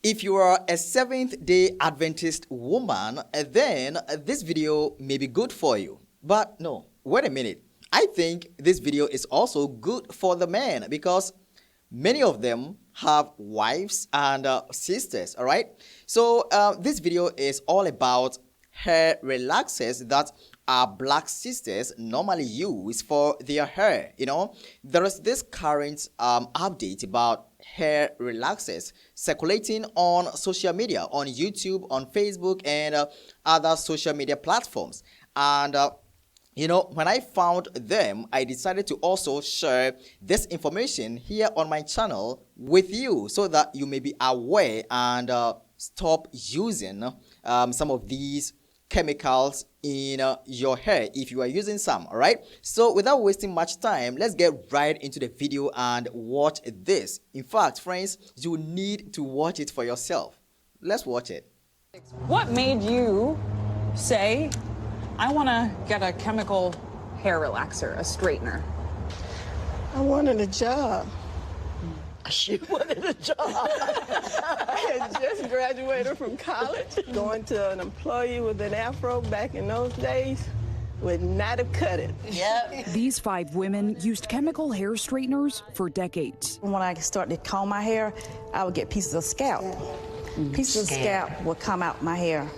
If you are a Seventh-day Adventist woman, then this video may be good for you. But no, wait a minute. I think this video is also good for the men because many of them have wives and sisters, all right? So this video is all about hair relaxers that our black sisters normally use for their hair. There is this current update about hair relaxers circulating on social media, on YouTube, on Facebook, and other social media platforms. And when I found them, I decided to also share this information here on my channel with you so that you may be aware and stop using some of these chemicals in your hair if you are using some. All right, so without wasting much time, let's get right into the video and watch this. In fact, friends, you need to watch it for yourself. Let's watch it. What made you say, I want to get a chemical hair relaxer, a straightener? I wanted a job. She wanted a job. I had just graduated from college. Going to an employee with an afro back in those days would not have cut it. Yep. These 5 women used chemical hair straighteners for decades. When I started to comb my hair, I would get pieces of scalp. Pieces of scalp would come out my hair.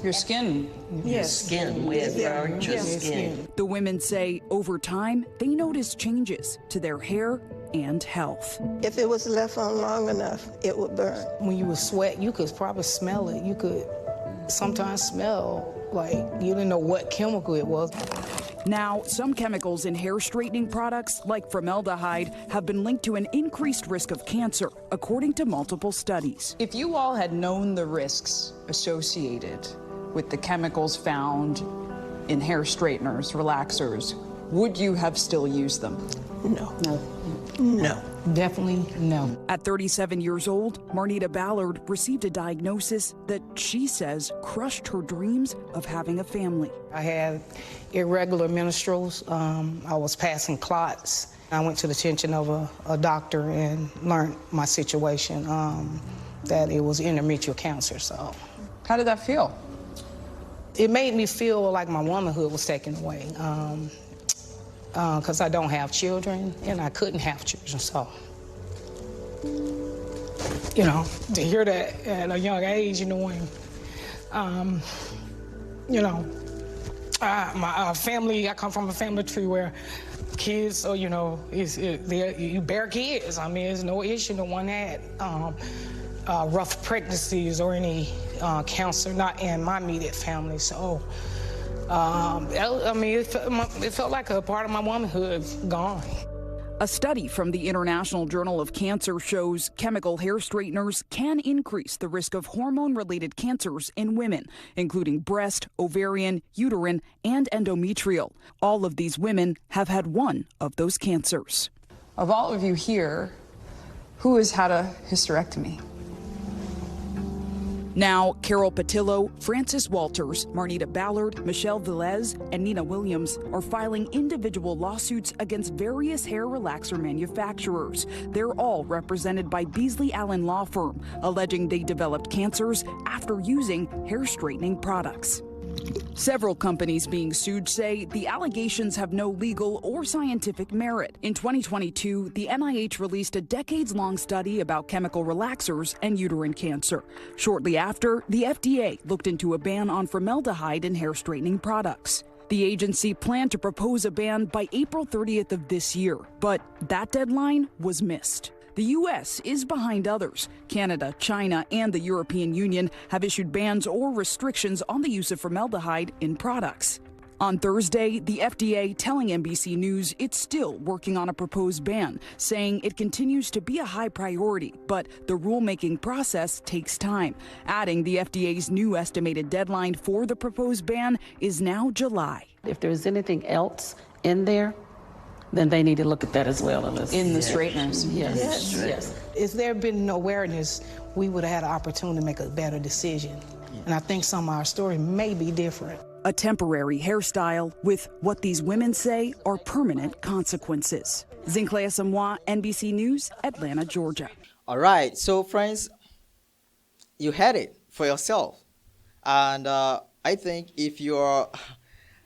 Your skin. Yes. Skin, where it burned your skin. The women say over time, they noticed changes to their hair and health. If it was left on long enough, it would burn. When you would sweat, you could probably smell it. You could sometimes smell like you didn't know what chemical it was. Now, some chemicals in hair straightening products, like formaldehyde, have been linked to an increased risk of cancer, according to multiple studies. If you all had known the risks associated with the chemicals found in hair straighteners, relaxers, would you have still used them? No. No. No. Definitely no. At 37 years old, Marnita Ballard received a diagnosis that she says crushed her dreams of having a family. I had irregular menstruals. I was passing clots. I went to the attention of a doctor and learned my situation, that it was endometrial cancer. So, How did that feel? it made me feel like my womanhood was taken away. Because I don't have children, and I couldn't have children, so. To hear that at a young age, my family, I come from a family tree where kids, you bear kids. I mean, there's no issue. No one had rough pregnancies or any cancer, not in my immediate family, so. It felt like a part of my womanhood gone. A study from the International Journal of Cancer shows chemical hair straighteners can increase the risk of hormone-related cancers in women, including breast, ovarian, uterine, and endometrial. All of these women have had one of those cancers. Of all of you here, who has had a hysterectomy? Now, Carol Patillo, Francis Walters, Marnita Ballard, Michelle Velez, and Nina Williams are filing individual lawsuits against various hair relaxer manufacturers. They're all represented by Beasley Allen Law Firm, alleging they developed cancers after using hair straightening products. Several companies being sued say the allegations have no legal or scientific merit. In 2022, the NIH released a decades-long study about chemical relaxers and uterine cancer. Shortly after, the FDA looked into a ban on formaldehyde in hair straightening products. The agency planned to propose a ban by April 30th of this year, but that deadline was missed. The U.S. is behind others. Canada, China, and the European Union have issued bans or restrictions on the use of formaldehyde in products. On Thursday, the FDA telling NBC News it's still working on a proposed ban, saying it continues to be a high priority, but the rulemaking process takes time, adding the FDA's new estimated deadline for the proposed ban is now July. If there's anything else in there, then they need to look at that as well. In the straighteners? Yes. If there had been awareness, we would have had an opportunity to make a better decision. And I think some of our story may be different. A temporary hairstyle with what these women say are permanent consequences. Zinclea Samoa, NBC News, Atlanta, Georgia. All right, so friends, You heard it for yourself. And I think if you're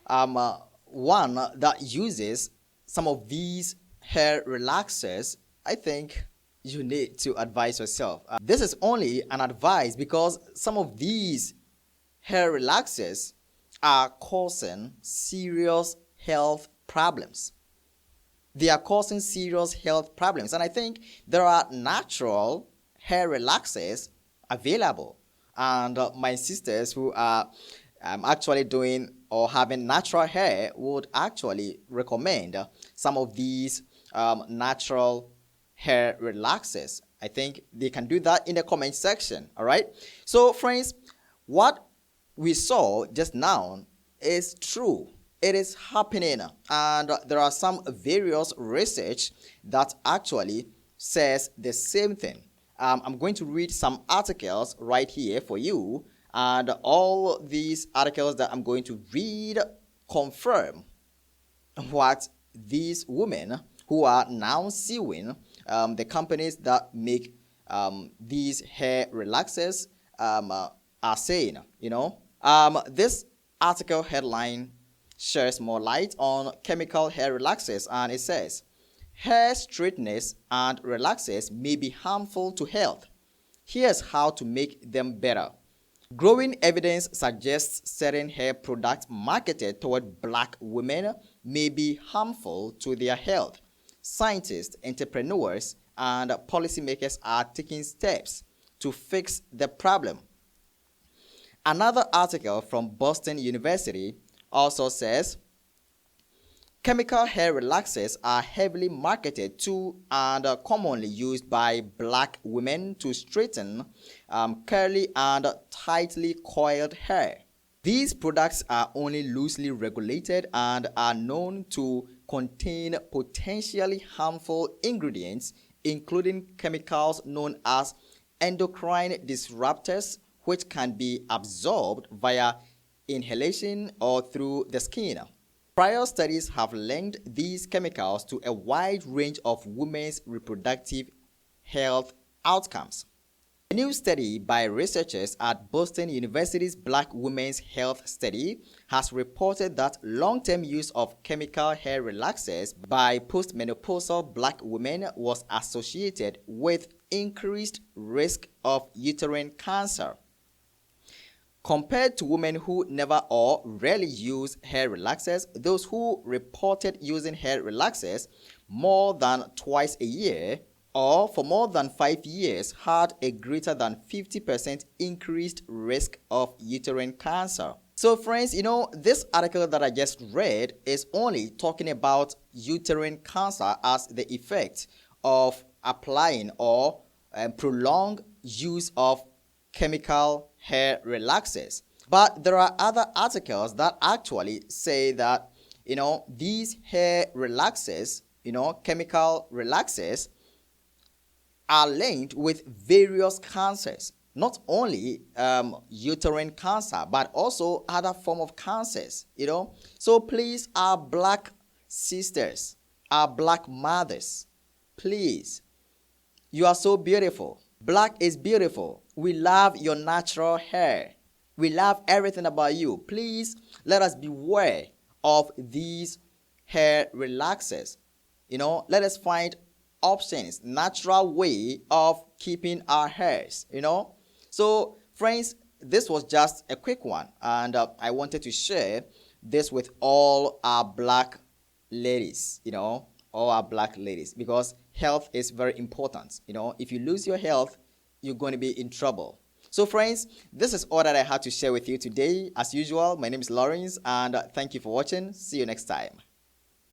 one that uses some of these hair relaxers, I think you need to advise yourself. This is only an advice because some of these hair relaxers are causing serious health problems. They are causing serious health problems. And I think there are natural hair relaxers available. And my sisters who are actually doing or having natural hair would actually recommend some of these natural hair relaxers. I think they can do that in the comment section. All right. So friends, what we saw just now is true. It is happening, and there are some various research that actually says the same thing. I'm going to read some articles right here for you, and all these articles that I'm going to read confirm what these women who are now suing the companies that make these hair relaxers are saying. This article headline shares more light on chemical hair relaxers, and it says hair straighteners and relaxers may be harmful to health. Here's how to make them better. Growing evidence suggests certain hair products marketed toward black women may be harmful to their health. Scientists, entrepreneurs, and policymakers are taking steps to fix the problem. Another article from Boston University also says chemical hair relaxers are heavily marketed to and commonly used by black women to straighten curly and tightly coiled hair. These products are only loosely regulated and are known to contain potentially harmful ingredients, including chemicals known as endocrine disruptors, which can be absorbed via inhalation or through the skin. Prior studies have linked these chemicals to a wide range of women's reproductive health outcomes. A new study by researchers at Boston University's Black Women's Health Study has reported that long-term use of chemical hair relaxers by postmenopausal black women was associated with increased risk of uterine cancer. Compared to women who never or rarely use hair relaxers, those who reported using hair relaxers more than twice a year or for more than 5 years had a greater than 50% increased risk of uterine cancer. So friends, this article that I just read is only talking about uterine cancer as the effect of applying or prolonged use of chemical hair relaxers. But there are other articles that actually say that these hair relaxers, chemical relaxers, are linked with various cancers, not only uterine cancer but also other form of cancers. So please, our black sisters, our black mothers, please, you are so beautiful. Black is beautiful. We love your natural hair. We love everything about you. Please let us beware of these hair relaxers. Let us find options, natural way of keeping our hairs. So friends, this was just a quick one, and I wanted to share this with all our black ladies. All our black ladies, because health is very important. If you lose your health, you're going to be in trouble. So friends, this is all that I had to share with you today. As usual, my name is Lawrence, and thank you for watching. See you next time.